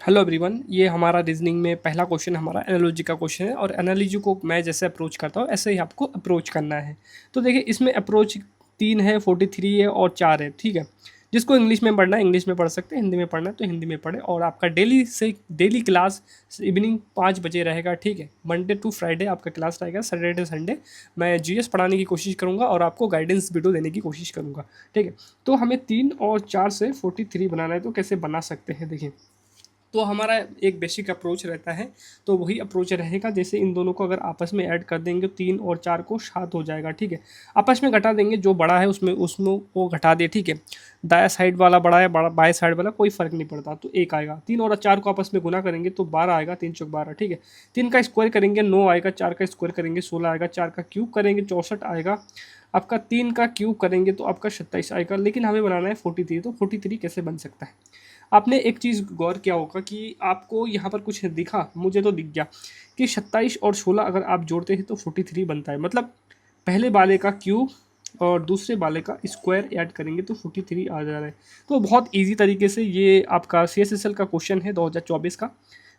Hello everyone, ये हमारा reasoning में पहला क्वेश्चन हमारा एनालॉजी का क्वेश्चन है और एनालॉजी को मैं जैसे अप्रोच करता हूँ ऐसे ही आपको अप्रोच करना है। तो देखिए इसमें अप्रोच 3 है, 43 है और 4 है, ठीक है। जिसको इंग्लिश में पढ़ना है इंग्लिश में पढ़ सकते हैं, हिंदी में पढ़ना है तो हिंदी में पढ़े। और आपका डेली क्लास इवनिंग 5 बजे रहेगा, ठीक है। मंडे टू फ्राइडे आपका क्लास रहेगा, सैटरडे संडे मैं जीएस पढ़ाने की कोशिश करूँगा और आपको गाइडेंस वीडियो देने की कोशिश करूँगा, ठीक है। तो हमें 3 और 4 से 43 बनाना है, तो कैसे बना सकते हैं देखिए। तो हमारा एक बेसिक अप्रोच रहता है, तो वही अप्रोच रहेगा। जैसे इन दोनों को अगर आपस में ऐड कर देंगे 3 और 4 को 7 हो जाएगा, ठीक है। आपस में घटा देंगे, जो बड़ा है उसमें उसमें वो घटा दे, ठीक है। दाया साइड वाला बड़ा है, बड़ा बाएं साइड वाला कोई फर्क नहीं पड़ता, तो 1 आएगा। 3 और 4 को आपस में गुना करेंगे तो 12 आएगा, 3 चौक 12, ठीक है। 3 का स्क्वायर करेंगे 9 आएगा, 4 का स्क्वायर करेंगे 16 आएगा, 4 का क्यूब करेंगे 64 आएगा, आपका 3 का क्यूब करेंगे तो आपका 27 आएगा। लेकिन हमें बनाना है 43, तो 43 कैसे बन सकता है। आपने एक चीज़ गौर किया होगा कि आपको यहाँ पर कुछ दिखा, मुझे तो दिख गया कि 27 और 16 अगर आप जोड़ते हैं तो 43 बनता है। मतलब पहले वाले का क्यूब और दूसरे वाले का स्क्वायर ऐड करेंगे तो 43 आ जा रहा है। तो बहुत इजी तरीके से ये आपका CSSL का क्वेश्चन है 2024 का,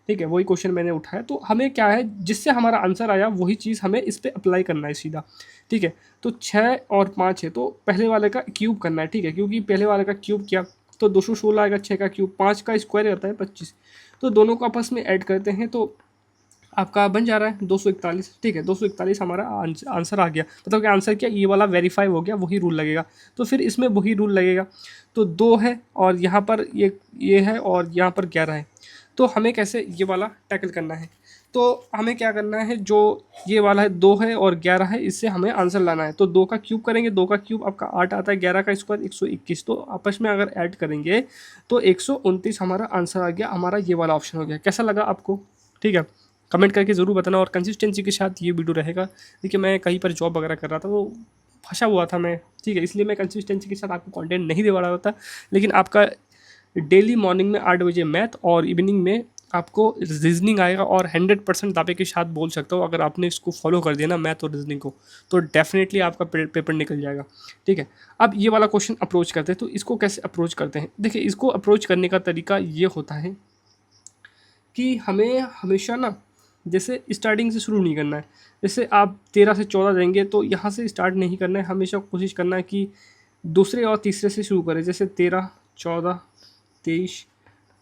ठीक है। वही क्वेश्चन मैंने उठाया, तो हमें क्या है जिससे हमारा आंसर आया वही चीज़ हमें इस पर अप्लाई करना है सीधा, ठीक है। तो 6 और 5 है तो पहले वाले का क्यूब करना है, ठीक है, क्योंकि पहले वाले का क्यूब किया तो 216 आएगा। 6 का क्यूब 5 का स्क्वायर रहता है 25, तो दोनों को आपस में ऐड करते हैं तो आपका बन जा रहा है 241, ठीक है। 241 हमारा आंसर आ गया। मतलब कि आंसर क्या, ये वाला वेरीफाई हो गया, वही रूल लगेगा। तो फिर इसमें वही रूल लगेगा। तो 2 है और यहाँ पर ये है और यहाँ पर 11 है। तो हमें कैसे ये वाला टैकल करना है, तो हमें क्या करना है, जो ये वाला है 2 है और 11 है, इससे हमें आंसर लाना है। तो 2 का क्यूब करेंगे, 2 का क्यूब आपका 8 आता है, 11 का स्क्वायर 121, तो आपस में अगर ऐड करेंगे तो 129 हमारा आंसर आ गया। हमारा ये वाला ऑप्शन हो गया। कैसा लगा आपको, ठीक है। कमेंट करके ज़रूर बताना और कंसिस्टेंसी के साथ ये वीडियो रहेगा। देखिए मैं कहीं पर जॉब वगैरह कर रहा था, तो फंसा हुआ था मैं, ठीक है, इसलिए मैं कंसिस्टेंसी के साथ आपको कंटेंट नहीं दे पा रहा होता। लेकिन आपका डेली मॉर्निंग में 8 बजे मैथ और इवनिंग में आपको रीजनिंग आएगा, और 100% दावे के साथ बोल सकता हूँ अगर आपने इसको फॉलो कर दिया ना, मैथ और रीजनिंग को, तो डेफिनेटली आपका पेपर निकल जाएगा, ठीक है। अब ये वाला क्वेश्चन अप्रोच करते हैं, तो इसको कैसे अप्रोच करते हैं देखिए। इसको अप्रोच करने का तरीका ये होता है कि हमें हमेशा ना, जैसे स्टार्टिंग से शुरू नहीं करना है। जैसे आप 13 से 14 देंगे तो यहाँ से स्टार्ट नहीं करना है, हमेशा कोशिश करना है कि दूसरे और तीसरे से शुरू करें। जैसे 13, 14, 23,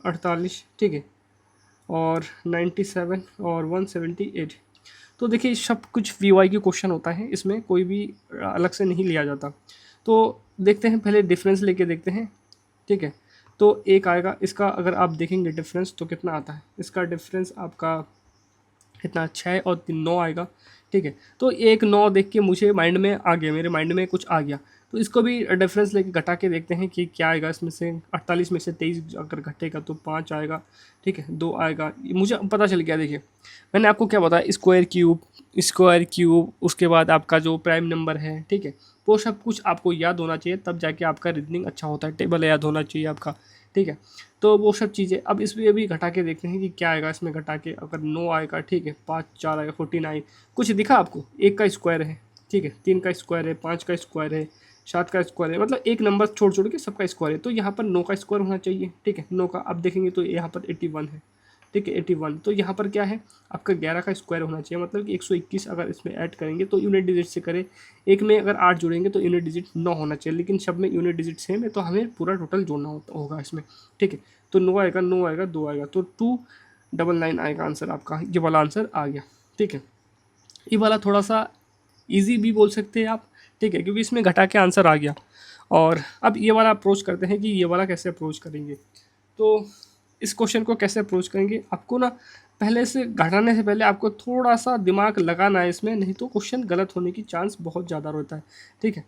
48, ठीक है, और 97 और 178। तो देखिए सब कुछ VY की क्वेश्चन होता है, इसमें कोई भी अलग से नहीं लिया जाता। तो देखते हैं, पहले डिफरेंस लेके देखते हैं, ठीक है। तो एक आएगा इसका, अगर आप देखेंगे डिफरेंस तो कितना आता है, इसका डिफरेंस आपका कितना 6 और 3 9 आएगा, ठीक है। तो एक 9 देख के मुझे माइंड में आ गया, मेरे माइंड में कुछ आ गया, तो इसको भी डिफरेंस लेके घटा के देखते हैं कि क्या आएगा इसमें से। 48 में से 23 अगर घटेगा तो 5 आएगा, ठीक है, 2 आएगा, ये मुझे पता चल गया। देखिए मैंने आपको क्या बताया, स्क्वायर क्यूब उसके बाद आपका जो प्राइम नंबर है, ठीक है, वो सब कुछ आपको याद होना चाहिए, तब जाके आपका रीजनिंग अच्छा होता है। टेबल याद होना चाहिए आपका, ठीक है। तो वो सब चीज़ें अब इसमें भी घटा के देखते हैं कि क्या आएगा इसमें घटा के। अगर 9 आएगा, ठीक है, 5 4 आएगा 49। कुछ दिखा आपको, 1 का स्क्वायर है, ठीक है, 3 का स्क्वायर है, 5 का स्क्वायर है, 7 का स्क्वायर है, मतलब एक नंबर छोड़ छोड़ के सबका स्क्वायर है। तो यहाँ पर 9 का स्क्वायर होना चाहिए, ठीक है। 9 का अब देखेंगे तो यहाँ पर 81 है, ठीक है, 81। तो यहाँ पर क्या है, आपका 11 का स्क्वायर होना चाहिए, मतलब कि 121 अगर इसमें ऐड करेंगे तो यूनिट डिजिट से करें। एक में अगर 8 जोड़ेंगे तो यूनिट डिजिट 9 होना चाहिए, लेकिन सब में यूनिट डिजिट सेम है, तो हमें पूरा टोटल जोड़ना होगा इसमें, ठीक है। तो 9 आएगा, 9 आएगा, 2 आएगा, तो 299 आएगा आंसर आपका। ये वाला आंसर आ गया, ठीक है। ये वाला थोड़ा सा इजी भी बोल सकते हैं आप, ठीक है, क्योंकि इसमें घटा के आंसर आ गया। और अब ये वाला अप्रोच करते हैं कि ये वाला कैसे अप्रोच करेंगे। तो इस क्वेश्चन को कैसे अप्रोच करेंगे, आपको ना पहले से घटाने से पहले आपको थोड़ा सा दिमाग लगाना है इसमें, नहीं तो क्वेश्चन गलत होने की चांस बहुत ज़्यादा रहता है, ठीक है।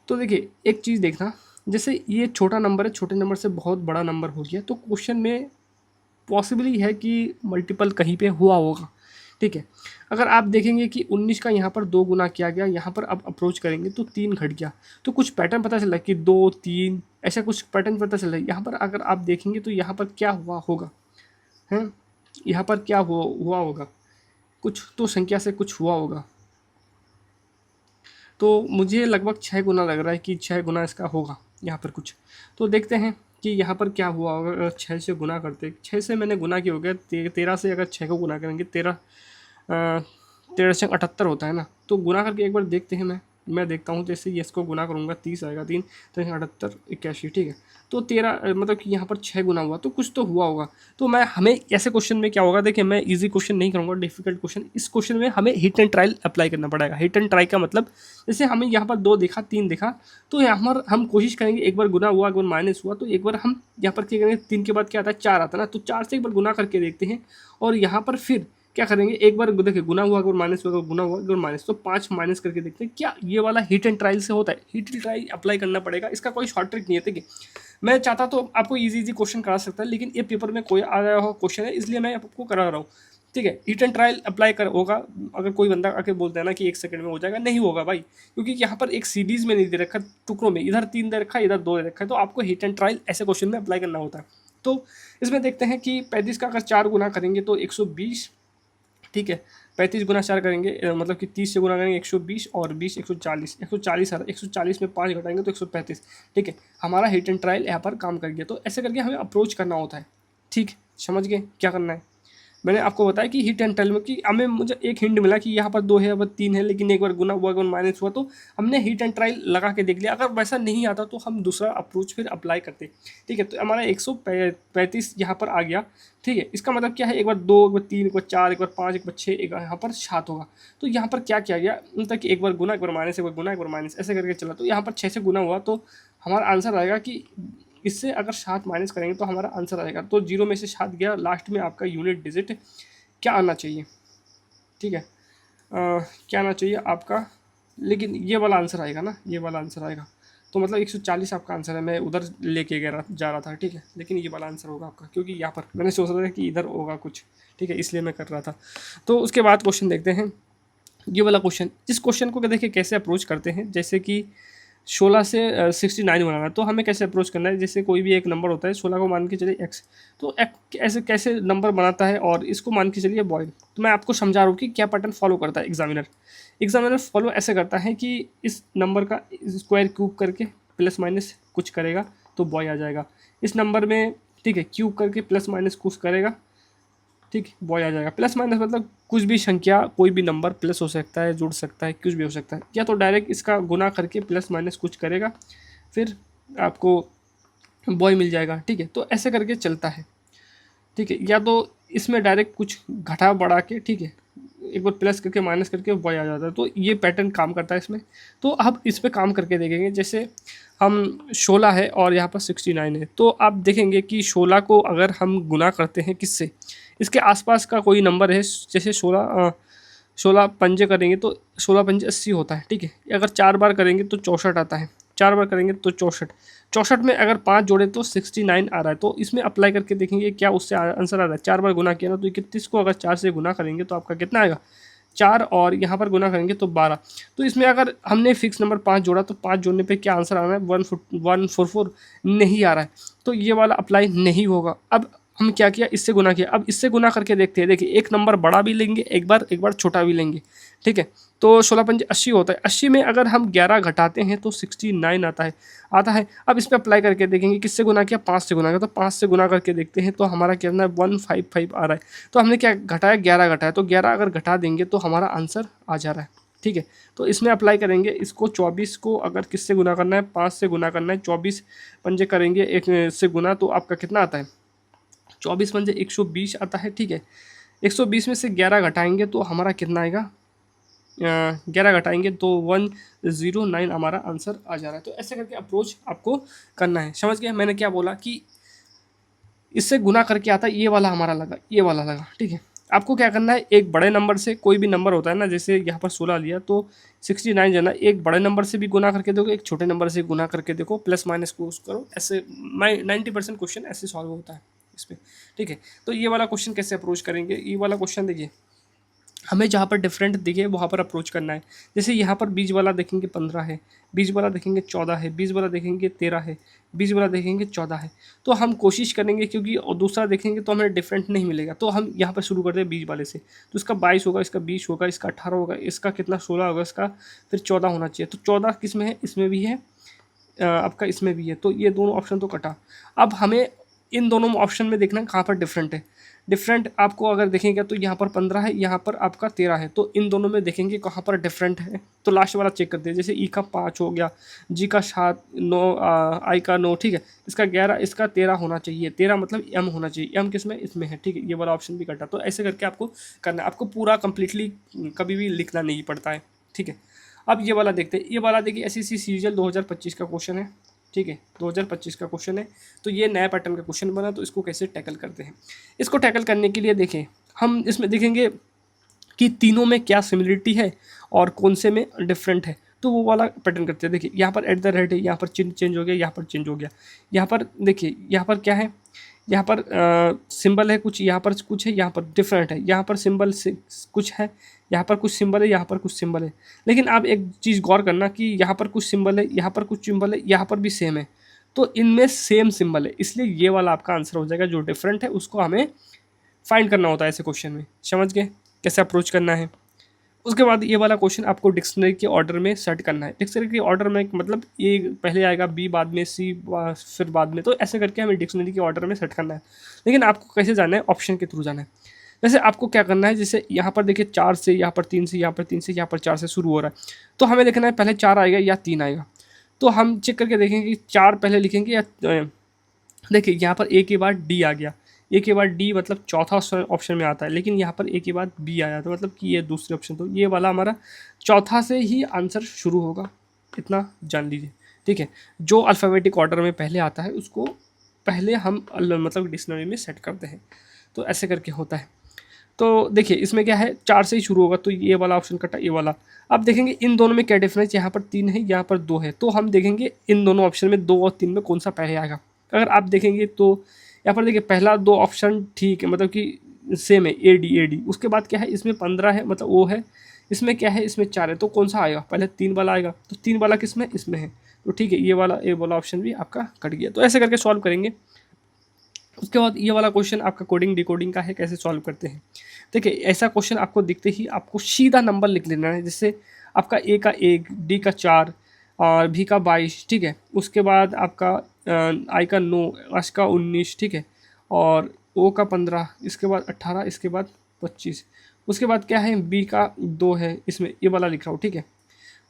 तो देखिए एक चीज़ देखना, जैसे ये छोटा नंबर है, छोटे नंबर से बहुत बड़ा नंबर हो गया, तो क्वेश्चन में पॉसिबली है कि मल्टीपल कहीं पे हुआ होगा, ठीक है। अगर आप देखेंगे कि 19 का यहाँ पर 2 गुना किया गया, यहाँ पर अब अप्रोच करेंगे तो 3 घट गया, तो कुछ पैटर्न पता चला कि 2 3 ऐसा कुछ पैटर्न पता चला। यहाँ पर अगर आप देखेंगे तो यहाँ पर क्या हुआ होगा, हैं, यहाँ पर क्या हुआ होगा, कुछ तो संख्या से कुछ हुआ होगा। तो मुझे लगभग 6 गुना लग रहा है कि 6 गुना इसका होगा यहाँ पर कुछ। तो देखते हैं, कि यहाँ पर क्या हुआ होगा अगर 6 से गुना करते, 6 से मैंने गुना किया हो गया 13 से, अगर 6 को गुना करेंगे 13 से 78 होता है ना, तो गुना करके एक बार देखते हैं। मैं देखता हूँ, जैसे ये इसको गुना करूँगा 30 आएगा, 3 तो 78 81, ठीक है। तो 13 मतलब कि यहाँ पर 6 गुना हुआ, तो कुछ तो हुआ होगा। तो मैं हमें ऐसे क्वेश्चन में क्या होगा, देखिए मैं इजी क्वेश्चन नहीं करूँगा, डिफिकल्ट क्वेश्चन। इस क्वेश्चन में हमें हिट एंड ट्रायल अप्लाई करना पड़ेगा। हिट एंड ट्राई का मतलब जैसे हमें यहाँ पर 2 दिखा, 3 दिखा, तो यहाँ पर हम कोशिश करेंगे, एक बार गुना हुआ, एक बार माइनस हुआ, तो एक बार हम यहाँ पर क्या करेंगे, 3 के बाद क्या आता है 4 आता है ना, तो 4 से एक बार गुना करके देखते हैं। और यहाँ पर फिर क्या करेंगे, एक बार देखिए गुना हुआ, अगर माइनस हुआ, अगर गुना हुआ, अगर माइनस, तो 5 माइनस करके देखते हैं क्या ये वाला हिट एंड ट्रायल से होता है। हिट एंड ट्रायल अप्लाई करना पड़ेगा, इसका कोई शॉर्ट ट्रिक नहीं है, ठीक है। मैं चाहता तो आपको इजी क्वेश्चन करा सकता है, लेकिन ये पेपर में कोई आ रहा हो क्वेश्चन है, इसलिए मैं आपको करा रहा हूँ, ठीक है। हिट एंड ट्रायल अप्लाई कर होगा, अगर कोई बंदा आके बोलता है ना कि 1 सेकंड में हो जाएगा, नहीं होगा भाई, क्योंकि यहाँ पर एक सीरीज में नहीं दे रखा, टुकड़ों में, इधर 3 दे रखा है, इधर 2 दे रखा है, तो आपको हिट एंड ट्रायल ऐसे क्वेश्चन में अप्लाई करना होता है। तो इसमें देखते हैं कि 35 का अगर 4 गुना करेंगे तो 120, ठीक है। 35 गुना 4 करेंगे मतलब कि 30 से गुना करेंगे 120, और 20 140, 140 140 में 5 घटाएंगे तो 135, ठीक है। हमारा हिट एंड ट्रायल यहाँ पर काम कर गया। तो ऐसे करके हमें अप्रोच करना होता है, ठीक, समझ गए क्या करना है। मैंने आपको बताया कि हिट एंड ट्रायल में कि हमें मुझे एक हिंट मिला कि यहाँ पर 2 है, अब 3 है, लेकिन एक बार गुना हुआ, एक बार माइनस हुआ, तो हमने हिट एंड ट्रायल लगा के देख लिया। अगर वैसा नहीं आता तो हम दूसरा अप्रोच फिर अप्लाई करते, ठीक है। तो हमारा 135 यहाँ पर आ गया, ठीक है। इसका मतलब क्या है, एक बार 2, एक बार 3, एक बार 4, एक बार 5, एक बार 6, एक बार यहाँ पर 7 होगा। तो यहाँ पर क्या किया गया, मतलब कि एक बार गुना, एक बार माइनस, एक बार गुना, एक बार माइनस, ऐसे करके चला। तो यहाँ पर 6 से गुना हुआ, तो हमारा आंसर आएगा कि इससे अगर 7 माइनस करेंगे तो हमारा आंसर आएगा। तो 0 में से 7 गया, लास्ट में आपका यूनिट डिजिट क्या आना चाहिए, ठीक है। क्या आना चाहिए आपका, लेकिन ये वाला आंसर आएगा ना, ये वाला आंसर आएगा। तो मतलब 140 आपका आंसर है। मैं उधर लेके जा रहा था, ठीक है, लेकिन ये वाला आंसर होगा आपका, क्योंकि यहाँ पर मैंने सोच रहा था कि इधर होगा कुछ, ठीक है, इसलिए मैं कर रहा था। तो उसके बाद क्वेश्चन देखते हैं, ये वाला क्वेश्चन। इस क्वेश्चन को देखिए कैसे अप्रोच करते हैं, जैसे कि 16 से 69 बनाना है, तो हमें कैसे अप्रोच करना है। जैसे कोई भी एक नंबर होता है, 16 को मान के चलिए एक्स, तो ऐसे कैसे नंबर बनाता है, और इसको मान के चलिए बॉय। तो मैं आपको समझा रहा हूँ कि क्या पैटर्न फॉलो करता है एग्जामिनर फॉलो ऐसे करता है कि इस नंबर का स्क्वायर क्यूब करके प्लस माइनस कुछ करेगा तो बॉय आ जाएगा। इस नंबर में, ठीक है, क्यूब करके प्लस माइनस कुछ करेगा, ठीक, बॉय आ जाएगा। प्लस माइनस मतलब कुछ भी संख्या, कोई भी नंबर प्लस हो सकता है, जुड़ सकता है, कुछ भी हो सकता है, या तो डायरेक्ट इसका गुना करके प्लस माइनस कुछ करेगा, फिर आपको बॉय मिल जाएगा, ठीक है। तो ऐसे करके चलता है, ठीक है। या तो इसमें डायरेक्ट कुछ घटा बढ़ा के, ठीक है, एक बार प्लस करके माइनस करके बॉय आ जाता है। तो ये पैटर्न काम करता है इसमें। तो अब इस पर काम करके देखेंगे। जैसे हम 16 है और यहाँ पर 69 है, तो आप देखेंगे कि 16 को अगर हम गुना करते हैं किससे, इसके आसपास का कोई नंबर है, जैसे 16 पंजे करेंगे तो 16 पंजे 80 होता है, ठीक है। अगर 4 बार करेंगे तो 64 आता है, 4 बार करेंगे तो 64 में अगर 5 जोड़े तो 69 आ रहा है। तो इसमें अप्लाई करके देखेंगे क्या उससे आंसर आ रहा है। 4 बार गुना किया ना, तो 31 को अगर 4 से गुना करेंगे तो आपका कितना आएगा 4, और यहाँ पर गुना करेंगे तो 12। तो इसमें अगर हमने फिक्स नंबर 5 जोड़ा तो 5 जोड़ने पे क्या आंसर आ रहा है 144 नहीं आ रहा है। तो ये वाला अप्लाई नहीं होगा। अब हम क्या किया, इससे गुना किया। अब इससे गुना करके देखते हैं। देखिए एक नंबर बड़ा भी लेंगे, एक बार छोटा भी लेंगे, ठीक है। तो 16 पंजे 80 होता है। 80 में अगर हम 11 घटाते हैं तो 69 आता है। अब इस पर अप्लाई करके देखेंगे, किससे गुना किया 5 से गुना किया, तो 5 से गुना करके देखते हैं तो हमारा कितना है 155 आ रहा है। तो हमने क्या घटाया 11 घटाया, तो 11 अगर घटा देंगे तो हमारा आंसर आ जा रहा है, ठीक है। तो इसमें अप्लाई करेंगे इसको। 24 को अगर किससे गुना करना है 5 से गुना करना है, 24 पंजे करेंगे एक से गुना, तो आपका कितना आता है 24 पंजे 120 आता है, ठीक है। 120 में से 11 घटाएंगे तो हमारा कितना आएगा 11 घटाएंगे तो 109 हमारा आंसर आ जा रहा है। तो ऐसे करके अप्रोच आपको करना है। समझ गया मैंने क्या बोला कि इससे गुना करके आता है, ये वाला हमारा लगा, ये वाला लगा, ठीक है। आपको क्या करना है, एक बड़े नंबर से, कोई भी नंबर होता है ना, जैसे यहाँ पर 16 लिया तो 69 जाना, एक बड़े नंबर से भी गुना करके देखो, एक छोटे नंबर से गुना करके देखो, प्लस माइनस को करो। ऐसे 90% क्वेश्चन ऐसे सॉल्व होता है इस पर, ठीक है। तो ये वाला क्वेश्चन कैसे अप्रोच करेंगे, ये वाला क्वेश्चन देखिए, हमें जहाँ पर डिफरेंट दिखे वहाँ पर अप्रोच करना है। जैसे यहाँ पर बीच वाला देखेंगे 15 है, बीच वाला देखेंगे 14 है, बीच वाला देखेंगे 13 है, बीच वाला देखेंगे 14 है। तो हम कोशिश करेंगे, क्योंकि और दूसरा देखेंगे तो हमें डिफरेंट नहीं मिलेगा, तो हम यहाँ पर शुरू करते हैं बीच वाले से। तो इसका 22 होगा, इसका 20 होगा, इसका 18 होगा, इसका कितना 16 होगा, इसका फिर 14 होना चाहिए। तो 14 किस में है, इसमें भी है, आपका इसमें भी है, तो ये दोनों ऑप्शन तो कटा। अब हमें इन दोनों ऑप्शन में देखना है कहाँ पर डिफरेंट है। डिफरेंट आपको अगर देखेंगे तो यहाँ पर 15 है, यहाँ पर आपका 13 है, तो इन दोनों में देखेंगे कहाँ पर डिफरेंट है। तो लास्ट वाला चेक करते हैं, जैसे ई का 5 हो गया, जी का 7, 9, आई का 9, ठीक है, इसका 11, इसका 13 होना चाहिए। 13 मतलब एम होना चाहिए, एम किस में, इसमें है, ठीक है, ये वाला ऑप्शन भी कटा। तो ऐसे करके आपको करना है, आपको पूरा कंप्लीटली कभी भी लिखना नहीं पड़ता है, ठीक है। अब ये वाला देखते हैं, ये वाला देखिए एसएससी सीजीएल 2025 का क्वेश्चन है, ठीक है, 2025 का क्वेश्चन है। तो ये नया पैटर्न का क्वेश्चन बना, तो इसको कैसे टैकल करते हैं। इसको टैकल करने के लिए देखें, हम इसमें देखेंगे कि तीनों में क्या सिमिलरिटी है और कौन से में डिफरेंट है, तो वो वाला पैटर्न करते हैं। देखिए यहाँ पर एट द रेट है, यहाँ पर चिन्ह चेंज हो गया, यहाँ पर चेंज हो गया, यहाँ पर देखिए यहाँ पर क्या है, यहाँ पर सिंबल है कुछ, यहाँ पर कुछ है, यहाँ पर डिफरेंट है, यहाँ पर सिंबल से कुछ है, यहाँ पर कुछ सिंबल है, यहाँ पर कुछ सिंबल है। लेकिन आप एक चीज़ गौर करना कि यहाँ पर कुछ सिंबल है, यहाँ पर कुछ सिंबल है, यहाँ पर भी सेम है, तो इनमें सेम सिंबल है, इसलिए ये वाला आपका आंसर हो जाएगा। जो डिफरेंट है उसको हमें फाइंड करना होता है ऐसे क्वेश्चन में, समझ गए कैसे अप्रोच करना है। उसके बाद ये वाला क्वेश्चन आपको डिक्शनरी के ऑर्डर में सेट करना है। डिक्शनरी के ऑर्डर में मतलब ए पहले आएगा, बी बाद में, सी फिर बाद में, तो ऐसे करके हमें डिक्शनरी के ऑर्डर में सेट करना है। लेकिन आपको कैसे जाना है, ऑप्शन के थ्रू जाना है। जैसे आपको क्या करना है, जैसे यहाँ पर देखिए 4 से, यहाँ पर 3 से, यहाँ पर 3 से, यहाँ पर 4 से शुरू हो रहा है, तो हमें देखना है पहले 4 आएगा या 3 आएगा। तो हम चेक करके देखेंगे कि 4 पहले लिखेंगे या देखिए यहाँ पर ए के बाद डी आ गया, ए के बाद डी मतलब चौथा ऑप्शन में आता है, लेकिन यहाँ पर ए के बाद बी आया, तो मतलब कि ये दूसरे ऑप्शन, तो ये वाला हमारा चौथा से ही आंसर शुरू होगा, इतना जान लीजिए, ठीक है। जो अल्फ़ाबेटिक ऑर्डर में पहले आता है उसको पहले हम मतलब डिक्शनरी में सेट करते हैं, तो ऐसे करके होता है। तो देखिए इसमें क्या है, 4 से ही शुरू होगा, तो ये वाला ऑप्शन कटा, ये वाला। अब देखेंगे इन दोनों में क्या डिफरेंस, यहाँ पर 3 है, यहाँ पर 2 है, तो हम देखेंगे इन दोनों ऑप्शन में 2 और 3 में कौन सा पहले आएगा। अगर आप देखेंगे तो यहाँ पर देखिए पहला 2 ऑप्शन ठीक है, मतलब कि सेम है, ए डी ए डी। उसके बाद क्या है, इसमें 15 है, मतलब वो है, इसमें क्या है, इसमें 4 है, तो कौन सा आएगा, पहले 3 वाला आएगा, तो 3 वाला किस में, इसमें है, तो ठीक है, ये वाला ऑप्शन भी आपका कट गया। तो ऐसे करके सॉल्व करेंगे। उसके बाद ये वाला क्वेश्चन आपका कोडिंग डिकोडिंग का है, कैसे सॉल्व करते हैं। देखिए ऐसा क्वेश्चन आपको दिखते ही आपको सीधा नंबर लिख लेना है, जैसे आपका ए का 1, डी का 4 और भी का 22, ठीक है। उसके बाद आपका आई का 9, एस का 19, ठीक है, और ओ का 15, इसके बाद 18, इसके बाद 25। उसके बाद क्या है, बी का 2 है, इसमें ये वाला लिख रहा हूँ, ठीक है।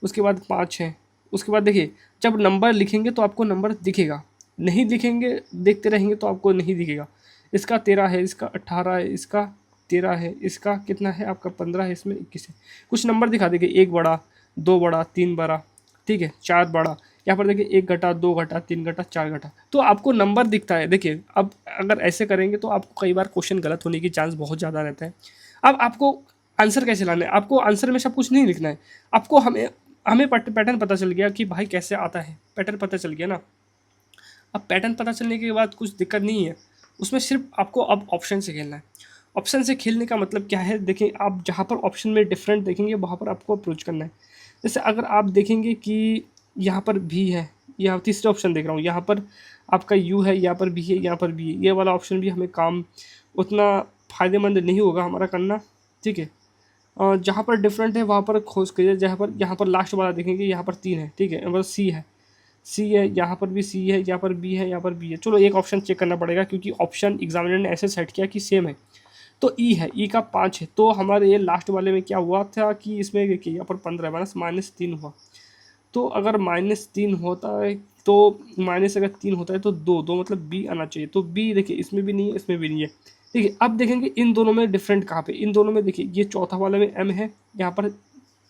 उसके बाद 5 है। उसके बाद देखिए जब नंबर लिखेंगे तो आपको नंबर दिखेगा, नहीं दिखेंगे देखते रहेंगे तो आपको नहीं दिखेगा। इसका 13 है, इसका 18 है, इसका 13 है, इसका कितना है आपका 15 है, इसमें 21 है। कुछ नंबर दिखा देंगे, 1 बड़ा, 2 बड़ा, 3 बड़ा, ठीक है, 4 बड़ा। यहाँ पर देखिए 1 घटा, 2 घटा, 3 घटा, 4 घटा, तो आपको नंबर दिखता है। देखिए अब अगर ऐसे करेंगे तो आपको कई बार क्वेश्चन गलत होने की चांस बहुत ज़्यादा रहता है। अब आपको आंसर कैसे लाना है, आपको आंसर में सब कुछ नहीं लिखना है, आपको हमें हमें पैटर्न पता चल गया कि भाई कैसे आता है, पैटर्न पता चल गया ना। अब पैटर्न पता चलने के बाद कुछ दिक्कत नहीं है उसमें, सिर्फ आपको अब ऑप्शन से खेलना है। ऑप्शन से खेलने का मतलब क्या है, देखिए आप जहाँ पर ऑप्शन में डिफरेंट देखेंगे वहाँ पर आपको अप्रोच करना है। जैसे अगर आप देखेंगे कि यहाँ पर भी है, यहाँ तीसरे ऑप्शन देख रहा हूँ, यहाँ पर आपका यू है, यहाँ पर भी है, यहाँ पर भी है, ये वाला ऑप्शन भी हमें काम उतना फ़ायदेमंद नहीं होगा हमारा करना, ठीक है। और जहाँ पर डिफरेंट है वहाँ पर खोज करिए, जहाँ पर यहाँ पर लास्ट वाला देखेंगे, यहाँ पर 3 है, ठीक है, मतलब सी है, सी है, यहाँ पर भी सी है, यहाँ पर बी है, यहाँ पर बी है। चलो एक ऑप्शन चेक करना पड़ेगा क्योंकि ऑप्शन एग्जामिनर ने ऐसे सेट किया कि सेम है, तो ई है, ई का 5 है, तो हमारे ये लास्ट वाले में क्या हुआ था कि इसमें देखिए यहाँ पर 15 -3 हुआ। तो अगर -3 होता है तो माइनस अगर 3 होता है तो 2 मतलब बी आना चाहिए, तो बी देखिए इसमें भी नहीं है, इसमें भी नहीं है। देखिए अब देखेंगे इन दोनों में डिफरेंट कहाँ पे, इन दोनों में देखिए ये चौथा वाले में एम है, यहाँ पर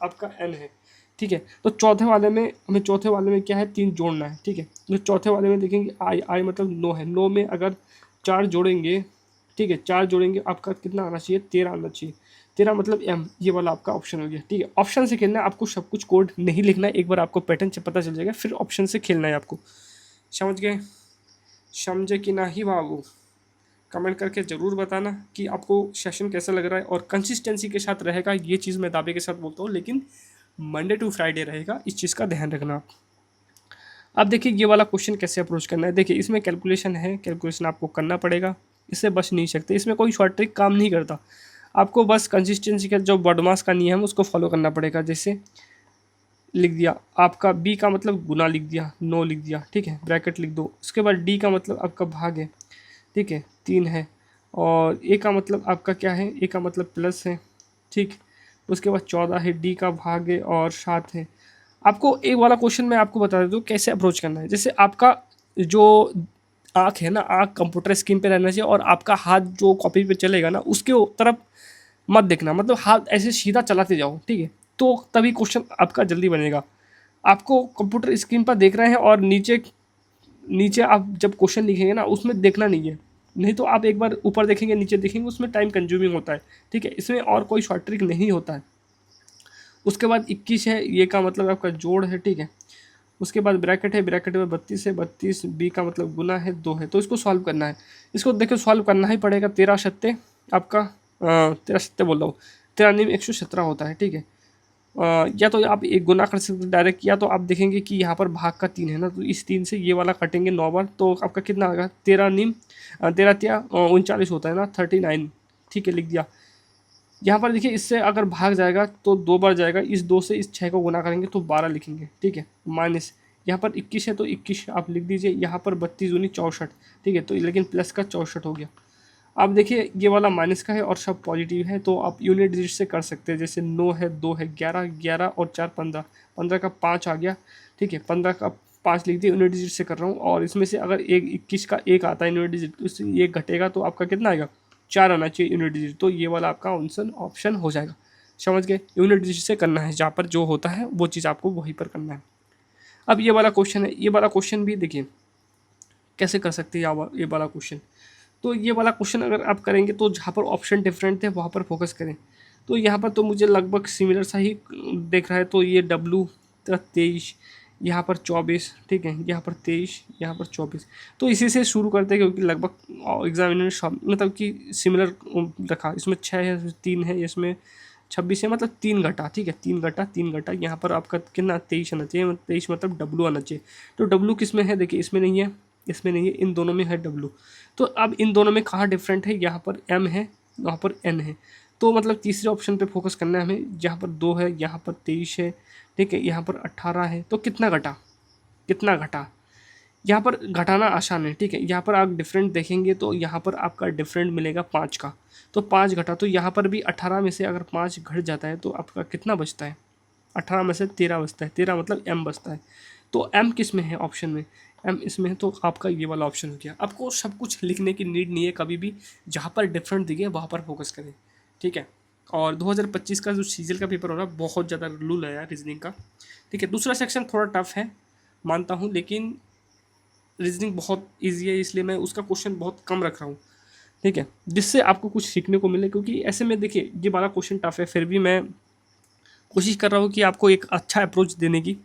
आपका एन है, ठीक है। तो चौथे वाले में हमें, चौथे वाले में क्या है, 3 जोड़ना है, ठीक है। तो चौथे वाले में देखेंगे आई, आई मतलब 9 है, 9 में अगर 4 जोड़ेंगे, ठीक है, 4 जोड़ेंगे आपका कितना आना चाहिए, 13 आना चाहिए। 13 मतलब एम, ये वाला आपका ऑप्शन हो गया, ठीक है। ऑप्शन से खेलना है, आपको सब कुछ कोड नहीं लिखना है, एक बार आपको पैटर्न से पता चल जाएगा, फिर ऑप्शन से खेलना है आपको। समझ गए, समझे कि ना ही बाबू। कमेंट करके ज़रूर बताना कि आपको सेशन कैसा लग रहा है, और कंसिस्टेंसी के साथ रहेगा, ये चीज़ मैं दावे के साथ बोलता हूँ, लेकिन मंडे टू फ्राइडे रहेगा, इस चीज़ का ध्यान रखना आप। अब देखिए ये वाला क्वेश्चन कैसे अप्रोच करना है। देखिए इसमें कैलकुलेशन है, कैलकुलेशन आपको करना पड़ेगा, इससे बच नहीं सकते, इसमें कोई शॉर्ट ट्रिक काम नहीं करता। आपको बस कंसिस्टेंसी का जो बॉडमास का नियम है उसको फॉलो करना पड़ेगा। जैसे लिख दिया, आपका बी का मतलब गुना लिख दिया, 9 लिख दिया, ठीक है, ब्रैकेट लिख दो। उसके बाद डी का मतलब आपका भाग है, ठीक है, 3 है। और ए का मतलब आपका क्या है, ए का मतलब प्लस है, ठीक। उसके बाद 14 है, डी का भाग है और 7 है। आपको एक वाला क्वेश्चन मैं आपको बता देता हूँ कैसे अप्रोच करना है। जैसे आपका जो आँख है ना, आँख कंप्यूटर स्क्रीन पे रहना चाहिए और आपका हाथ जो कॉपी पे चलेगा ना उसके तरफ मत देखना, मतलब हाथ ऐसे सीधा चलाते जाओ, ठीक है, तो तभी क्वेश्चन आपका जल्दी बनेगा। आपको कंप्यूटर स्क्रीन पर देख रहे हैं और नीचे नीचे आप जब क्वेश्चन लिखेंगे ना उसमें देखना नहीं है, नहीं तो आप एक बार ऊपर देखेंगे नीचे देखेंगे उसमें टाइम कंज्यूमिंग होता है, ठीक है, इसमें और कोई शॉर्ट ट्रिक नहीं होता है। उसके बाद 21 है, ये का मतलब आपका जोड़ है, ठीक है। उसके बाद ब्रैकेट है, ब्रैकेट में 32 है, 32 बी का मतलब गुना है, 2 है, तो इसको सॉल्व करना है। इसको देखो सॉल्व करना ही पड़ेगा। 13 सत्ते आपका 13 सत्ते बोल रहा हूँ, 13 नीम 117 होता है, ठीक है। या तो आप एक गुना कर सकते डायरेक्ट, या तो आप देखेंगे कि यहाँ पर भाग का 3 है ना, तो इस 3 से ये वाला कटेंगे 9 बार, तो आपका कितना आएगा, 13 नीम 13 त्या 39 होता है ना, 39, ठीक है, लिख दिया। यहाँ पर देखिए इससे अगर भाग जाएगा तो 2 बार जाएगा, इस 2 से इस 6 को गुना करेंगे तो 12 लिखेंगे, ठीक है, माइनस यहाँ पर 21 है तो 21 आप लिख दीजिए। यहाँ पर 32 दूनी 64, ठीक है, तो लेकिन प्लस का 64 हो गया। अब देखिए ये वाला माइनस का है और सब पॉजिटिव है, तो आप यूनिट डिजिट से कर सकते हैं। जैसे 9 है, 2 है, 11, 11 और 4 15, 15 का 5 आ गया, ठीक है, 15 का 5 लिख दिया, यूनिट डिजिट से कर रहा हूँ। और इसमें से अगर एक 21 का एक आता है यूनिट डिजिट, तो इससे एक घटेगा तो आपका कितना आएगा, 4 आना चाहिए यूनिट डिजिट, तो ये वाला आपका आंसर ऑप्शन हो जाएगा। समझ गए, यूनिट डिजिट से करना है, जहाँ पर जो होता है वो चीज़ आपको वहीं पर करना है। अब ये वाला क्वेश्चन है, ये वाला क्वेश्चन भी देखिए कैसे कर सकते हैं ये वाला क्वेश्चन। तो ये वाला क्वेश्चन अगर आप करेंगे तो जहाँ पर ऑप्शन डिफरेंट थे वहाँ पर फोकस करें। तो यहाँ पर तो मुझे लगभग सिमिलर सा ही देख रहा है, तो ये डब्लू 23, यहाँ पर 24, ठीक है, यहाँ पर 23, यहाँ पर 24, तो इसी से शुरू करते हैं क्योंकि लगभग एग्जामिनर सब मतलब कि सिमिलर रखा। इसमें 6 है, 3 है, इसमें 26 है, मतलब 3 घटा, ठीक है, 3 घटा 3 घटा। यहाँ पर आपका कितना 23 आना चाहिए, 23 मतलब डब्लू आना चाहिए। तो डब्लू किस में है, देखिए इसमें नहीं है, इसमें नहीं है, इन दोनों में है डब्लू। तो अब इन दोनों में कहाँ डिफरेंट है, यहाँ पर एम है, वहाँ पर एन है, तो मतलब तीसरे ऑप्शन पे फोकस करना है हमें, जहाँ पर 2 है, यहाँ पर 23 है, ठीक है, यहाँ पर 18 है, तो कितना घटा, कितना घटा। यहाँ पर घटाना आसान है, ठीक है, यहाँ पर आप डिफरेंट देखेंगे तो यहाँ पर आपका डिफरेंट मिलेगा 5 का, तो 5 घटा, तो यहाँ पर भी 18 में से अगर 5 घट जाता है तो आपका कितना बचता है, 18 में से 13 बचता है, 13 मतलब एम बचता है। तो एम किस में है ऑप्शन में, एम इसमें है, तो आपका ये वाला ऑप्शन हो गया। आपको सब कुछ लिखने की नीड नहीं है कभी भी, जहाँ पर डिफरेंट दिखे वहाँ पर फोकस करें, ठीक है। और 2025 का जो सीजल का पेपर हो रहा है बहुत ज़्यादा रूल है यार रीजनिंग का, ठीक है। दूसरा सेक्शन थोड़ा टफ है मानता हूँ, लेकिन रीजनिंग बहुत ईजी है, इसलिए मैं उसका क्वेश्चन बहुत कम रख रहा हूँ, ठीक है, जिससे आपको कुछ सीखने को मिले। क्योंकि ऐसे में देखिए ये वाला क्वेश्चन टफ है, फिर भी मैं कोशिश कर रहा हूँ कि आपको एक अच्छा अप्रोच देने की।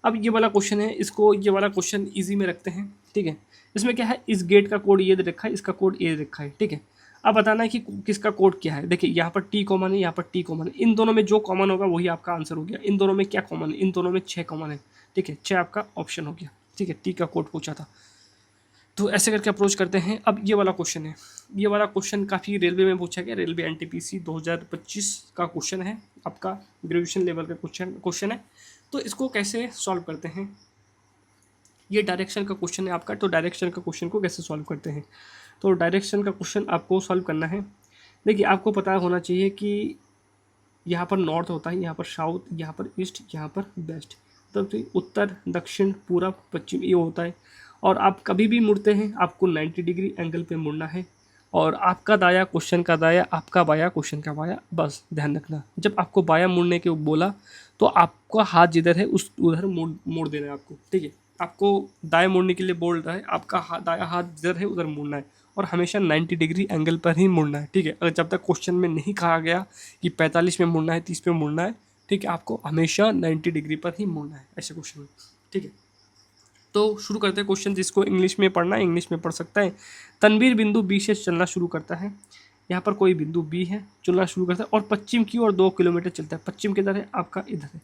अब ये वाला क्वेश्चन है, इसको ये वाला क्वेश्चन इजी में रखते हैं, ठीक है। इसमें क्या है, इस गेट का कोड ये दे रखा है, इसका कोड ये दे रखा है, ठीक है। अब बताना है कि किसका कोड क्या है। देखिए यहाँ पर टी कॉमन है, यहाँ पर टी कॉमन है, इन दोनों में जो कॉमन होगा वही आपका आंसर हो गया। इन दोनों में क्या कॉमन है, इन दोनों में 6 कॉमन है, ठीक है, 6 आपका ऑप्शन हो गया, ठीक है। टी का कोड पूछा था, तो ऐसे करके अप्रोच करते हैं। अब ये वाला क्वेश्चन है, ये वाला क्वेश्चन काफ़ी रेलवे में पूछा गया, रेलवे एनटीपीसी 2025 का क्वेश्चन है, आपका ग्रेजुएशन लेवल का क्वेश्चन है। तो इसको कैसे सॉल्व करते हैं, ये डायरेक्शन का क्वेश्चन है आपका, तो डायरेक्शन का क्वेश्चन को कैसे सॉल्व करते हैं। तो डायरेक्शन का क्वेश्चन आपको सॉल्व करना है। देखिए आपको पता होना चाहिए कि यहाँ पर नॉर्थ होता है, यहाँ पर साउथ, यहाँ पर ईस्ट, यहाँ पर वेस्ट, तो उत्तर दक्षिण पूरब पश्चिम ये होता है। और आप कभी भी मुड़ते हैं आपको 90 डिग्री एंगल पे मुड़ना है, और आपका दाया क्वेश्चन का दाया, आपका बाया क्वेश्चन का बाया, बस ध्यान रखना। जब आपको बाया मुड़ने के बोला तो आपका हाथ जिधर है उस उधर मोड़ देना है आपको, ठीक है। आपको दाएं मुड़ने के लिए बोल रहा है, आपका दाया हाथ जिधर है उधर मुड़ना है, और हमेशा 90 डिग्री एंगल पर ही मुड़ना है, ठीक है। अगर जब तक क्वेश्चन में नहीं कहा गया कि 45 में मुड़ना है, 30 में मुड़ना है, ठीक है, आपको हमेशा 90 डिग्री पर ही मुड़ना है ऐसे क्वेश्चन में, ठीक है। तो शुरू करते हैं क्वेश्चन, जिसको इंग्लिश में पढ़ना है इंग्लिश में पढ़ सकता है। तनवीर बिंदु बी से चलना शुरू करता है, यहाँ पर कोई बिंदु बी है, चलना शुरू करता है और पश्चिम की ओर 2 किलोमीटर चलता है। पश्चिम किधर है, आपका इधर है,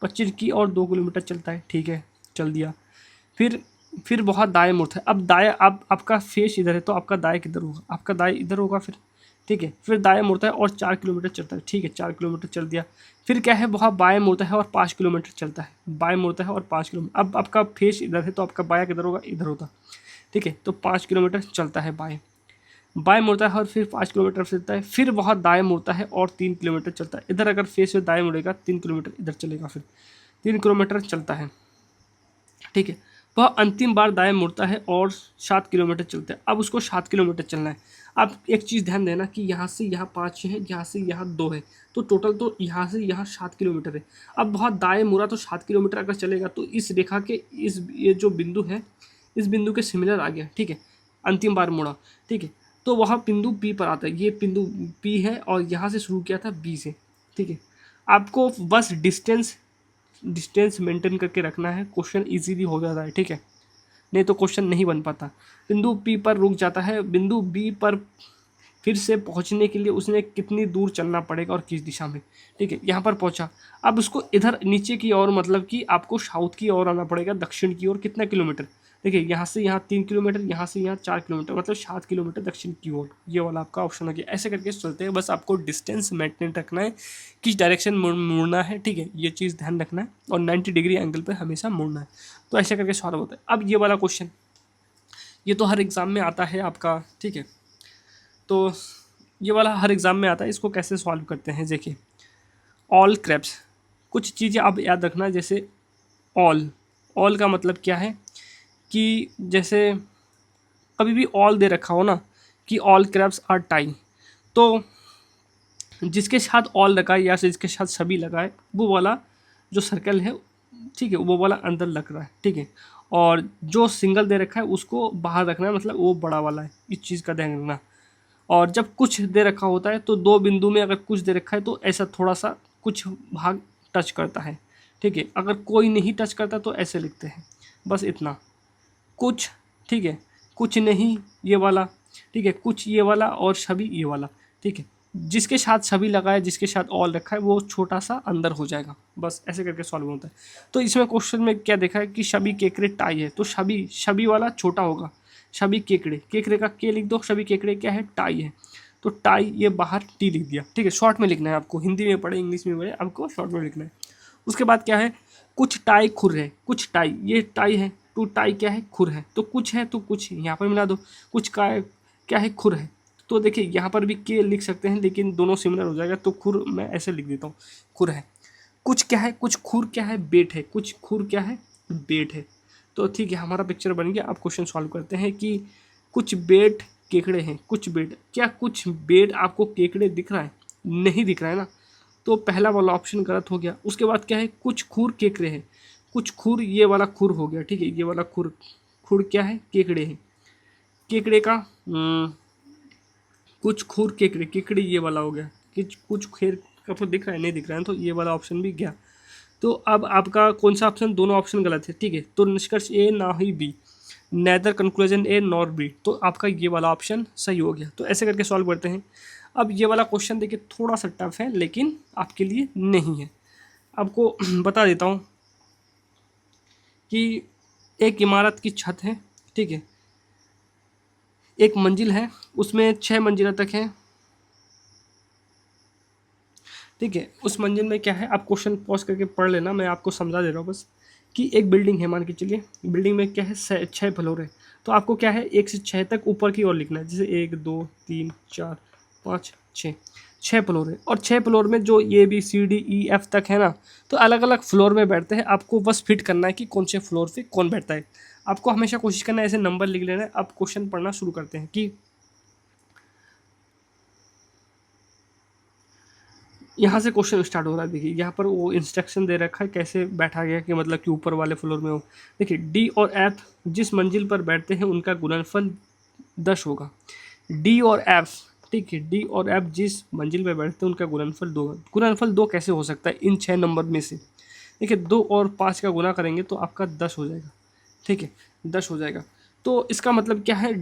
पश्चिम की ओर 2 किलोमीटर चलता है, ठीक है, चल दिया। फिर बहुत दाएं मुड़ता है। अब दाएं, अब आपका फेस इधर है तो आपका दाएं किधर होगा, आपका दाएं इधर होगा फिर, ठीक है। फिर दाएं मुड़ता है और 4 किलोमीटर चलता है, ठीक है, 4 किलोमीटर चल दिया। फिर क्या है, वहाँ बाएं मुड़ता है और 5 किलोमीटर चलता है, बाएं मुड़ता है और 5 किलोमीटर। अब आपका फेस इधर है तो आपका बायां किधर होगा, इधर होता, ठीक है। तो 5 किलोमीटर चलता है बाएं, बाएं मुड़ता है और फिर 5 किलोमीटर चलता है। फिर वहाँ दाएं मुड़ता है और 3 किलोमीटर चलता है। इधर अगर फेस से दाएं मुड़ेगा 3 किलोमीटर इधर चलेगा, फिर 3 किलोमीटर चलता है, ठीक है। वह अंतिम बार दाएं मुड़ता है और 7 किलोमीटर चलता है। अब उसको 7 किलोमीटर चलना है। अब एक चीज़ ध्यान देना कि यहाँ से यहाँ 5 है, यहाँ से यहाँ 2 है, तो टोटल तो यहाँ से यहाँ 7 किलोमीटर है। अब बहुत दाएं मुड़ा तो 7 किलोमीटर अगर चलेगा तो इस रेखा के इस ये जो बिंदु है, इस बिंदु के सिमिलर आ गया, ठीक है, अंतिम बार मुड़ा, ठीक है। तो वहाँ बिंदु पी पर आता है, ये बिंदु पी है और यहाँ से शुरू किया था बी से, ठीक है। आपको बस डिस्टेंस मेंटेन करके रखना है, क्वेश्चन इजीली हो जाता है, ठीक है। नहीं तो क्वेश्चन नहीं बन पाता। बिंदु पी पर रुक जाता है, बिंदु बी पर फिर से पहुंचने के लिए उसने कितनी दूर चलना पड़ेगा और किस दिशा में, ठीक है। यहाँ पर पहुंचा, अब उसको इधर नीचे की ओर, मतलब कि आपको साउथ की ओर आना पड़ेगा, दक्षिण की ओर कितना किलोमीटर, देखिए यहाँ से यहाँ 3 किलोमीटर, यहाँ से यहाँ 4 किलोमीटर, मतलब 7 किलोमीटर दक्षिण की ओर। ये वाला आपका ऑप्शन हो गया। ऐसे करके चलते हैं, बस आपको डिस्टेंस मेंटेन रखना है, किस डायरेक्शन मुड़ना है, ठीक है, ये चीज़ ध्यान रखना है, और 90 डिग्री एंगल पर हमेशा मुड़ना है। तो ऐसे करके सॉल्व होता है। अब ये वाला क्वेश्चन, ये तो हर एग्ज़ाम में आता है आपका, ठीक है। तो ये वाला हर एग्ज़ाम में आता है। इसको कैसे सॉल्व करते हैं, देखिए, ऑल क्रैप्स, कुछ चीज़ें आप याद रखना, जैसे ऑल का मतलब क्या है कि जैसे कभी भी ऑल दे रखा हो ना कि ऑल क्रैप्स आर टाई, तो जिसके साथ ऑल लगा है या जिसके साथ सभी लगा है वो वाला जो सर्कल है, ठीक है, वो वाला अंदर लग रहा है, ठीक है। और जो सिंगल दे रखा है उसको बाहर रखना है, मतलब वो बड़ा वाला है, इस चीज़ का ध्यान रखना। और जब कुछ दे रखा होता है तो दो बिंदु में अगर कुछ दे रखा है तो ऐसा थोड़ा सा कुछ भाग टच करता है, ठीक है। अगर कोई नहीं टच करता तो ऐसे लिखते हैं, बस इतना, कुछ, ठीक है, कुछ नहीं ये वाला, ठीक है, कुछ ये वाला और सभी ये वाला, ठीक है। जिसके साथ सभी लगा है, जिसके साथ ऑल रखा है, वो छोटा सा अंदर हो जाएगा। बस ऐसे करके सॉल्व होता है। तो इसमें क्वेश्चन में क्या देखा है कि सभी केकड़े टाई है, तो सभी वाला छोटा होगा, सभी केकड़े, केकड़े का के लिख दो, सभी केकड़े क्या है, टाई है, तो टाई ये बाहर टी लिख दिया, ठीक है। शॉर्ट में लिखना है आपको, हिंदी में पढ़े इंग्लिश में पढ़े, आपको शॉर्ट में लिखना है। उसके बाद क्या है, कुछ टाई खुर है, कुछ टाई, ये टाई है, टू टाई क्या है, खुर है, तो कुछ है तो कुछ यहाँ पर मिला दो। कुछ का क्या है, खुर है, तो देखिए यहाँ पर भी के लिख सकते हैं, लेकिन दोनों सिमिलर हो जाएगा, तो खुर मैं ऐसे लिख देता हूँ, खुर है। कुछ क्या है, कुछ खुर क्या है, बेट है, कुछ खुर क्या है, बेट है। तो ठीक है, हमारा पिक्चर बन गया। अब क्वेश्चन सॉल्व करते हैं कि कुछ बेट केकड़े हैं, कुछ बेट, क्या कुछ बेट आपको केकड़े दिख रहा है, नहीं दिख रहा है ना, तो पहला वाला ऑप्शन गलत हो गया। उसके बाद क्या है, कुछ खुर केकड़े हैं, कुछ खुर, ये वाला खुर हो गया, ठीक है, ये वाला खुर, खुर क्या है, केकड़े हैं, केकड़े का कुछ खुर केकड़े, केकड़े ये वाला हो गया कि कुछ खेर का तो दिख रहा है, नहीं दिख रहा है, तो ये वाला ऑप्शन भी गया। तो अब आपका कौन सा ऑप्शन, दोनों ऑप्शन गलत है, ठीक है। तो निष्कर्ष ए ना ही B, neither conclusion A nor B, तो आपका ये वाला ऑप्शन सही हो गया। तो ऐसे करके सॉल्व करते हैं। अब ये वाला क्वेश्चन देखिए थोड़ा सा टफ है, लेकिन आपके लिए नहीं है। आपको बता देता हूँ कि एक इमारत की छत है, ठीक है, एक मंजिल है, उसमें 6 मंजिला तक है, ठीक है। उस मंजिल में क्या है, आप क्वेश्चन पॉज करके पढ़ लेना, मैं आपको समझा दे रहा हूँ बस, कि एक बिल्डिंग है, मान के चलिए बिल्डिंग में क्या है, 6 फ्लोर है, तो आपको क्या है 1 से 6 तक ऊपर की ओर लिखना है, जैसे 1 2 3 4 5 6, 6 फ्लोर है। और 6 फ्लोर में जो A B C D E F तक है ना, तो अलग अलग फ्लोर में बैठते हैं, आपको बस फिट करना है कि कौन से फ्लोर पे कौन बैठता है। आपको हमेशा कोशिश करना है ऐसे नंबर लिख लेना है। अब क्वेश्चन पढ़ना शुरू करते हैं कि यहाँ से क्वेश्चन स्टार्ट हो रहा है। देखिए यहाँ पर वो इंस्ट्रक्शन दे रखा है कैसे बैठा गया, कि मतलब कि ऊपर वाले फ्लोर में हो। देखिए डी और एफ जिस मंजिल पर बैठते हैं उनका गुणनफल 10 होगा। डी और एफ, ठीक है, डी और एफ जिस मंजिल पर बैठते हैं उनका गुणनफल 2 होगा। गुणनफल 2 कैसे हो सकता है इन 6 नंबर में से, देखिए 2 और 5 का गुना करेंगे तो आपका 10 हो जाएगा, ठीक है, 10 हो जाएगा। तो इसका मतलब क्या है,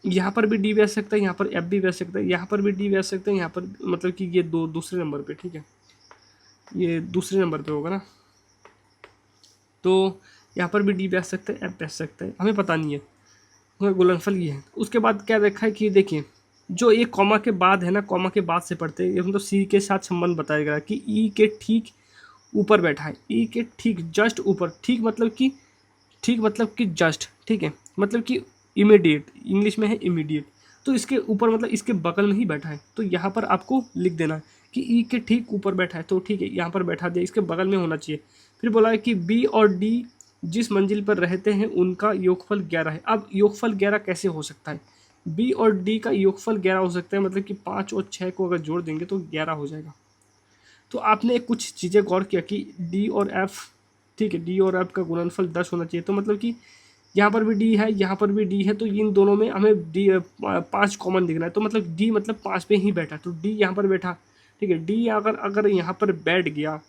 यहाँ पर भी डी बैठ सकता है, यहाँ पर एफ भी बैठ सकता है, यहाँ पर भी डी बैठ सकता है, यहाँ पर मतलब कि ये दूसरे नंबर पे, ठीक है, ये दूसरे नंबर पे होगा ना, तो यहाँ पर भी डी बैठ सकता है, एफ बैठ सकता है, हमें पता नहीं है, मगर गुणनफल ये है। उसके बाद क्या देखा है कि देखिए जो ये कॉमा के बाद है ना, कॉमा के बाद से पढ़ते हैं, ये मतलब सी के साथ संबंध बताया गया कि ई के ठीक ऊपर बैठा है, ई के ठीक जस्ट ऊपर, ठीक मतलब कि जस्ट, ठीक है, मतलब कि इमीडिएट, इंग्लिश में है इमीडिएट, तो इसके ऊपर मतलब इसके बगल में ही बैठा है, तो यहाँ पर आपको लिख देना है कि ई के ठीक ऊपर बैठा है, तो ठीक है यहाँ पर बैठा दिया, इसके बगल में होना चाहिए। फिर बोला है कि बी और डी जिस मंजिल पर रहते हैं उनका योगफल 11 है। अब योगफल 11 कैसे हो सकता है? बी और डी का योगफल 11 हो सकता है, मतलब कि 5 और 6 को अगर जोड़ देंगे तो 11 हो जाएगा। तो आपने कुछ चीज़ें गौर किया कि डी और एफ, ठीक है, डी और एफ का गुणनफल 10 होना चाहिए, तो मतलब कि यहाँ पर भी डी है, यहाँ पर भी डी है, तो इन दोनों में हमें डी 5 कॉमन दिखना है, तो मतलब डी मतलब 5 पे ही बैठा, तो डी यहाँ पर बैठा, ठीक है, डी अगर अगर यहाँ पर बैठ गया,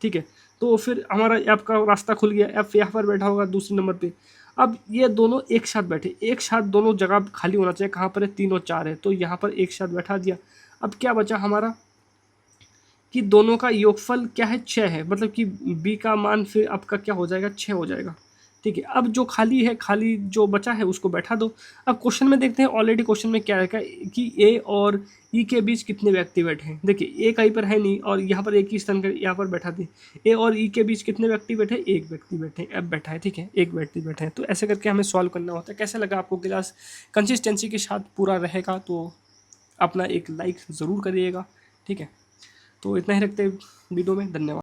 ठीक है, तो फिर हमारा एफ का रास्ता खुल गया, एफ यहाँ पर बैठा होगा दूसरे नंबर पे। अब ये दोनों एक साथ बैठे, एक साथ दोनों जगह खाली होना चाहिए, कहाँ पर है 3 और 4 है, तो यहाँ पर एक साथ बैठा दिया। अब क्या बचा हमारा कि दोनों का योगफल क्या है, 6 है, मतलब कि बी का मान फिर आपका क्या हो जाएगा, 6 हो जाएगा। ठीक है, अब जो खाली है, खाली जो बचा है उसको बैठा दो। अब क्वेश्चन में देखते हैं, ऑलरेडी क्वेश्चन में क्या है कि ए और ई के बीच कितने व्यक्ति बैठे हैं। देखिए ए कहीं पर है नहीं और यहाँ पर एक ही स्थान कर यहाँ पर बैठा दे। ए और ई के बीच कितने व्यक्ति बैठे, एक व्यक्ति बैठे, अब बैठा है, ठीक है, एक व्यक्ति बैठे हैं। तो ऐसे करके हमें सॉल्व करना होता है। कैसा लगा आपको क्लास? कंसिस्टेंसी के साथ पूरा रहेगा तो अपना एक लाइक ज़रूर करिएगा, ठीक है। तो इतना ही रखते हैं वीडियो में, धन्यवाद।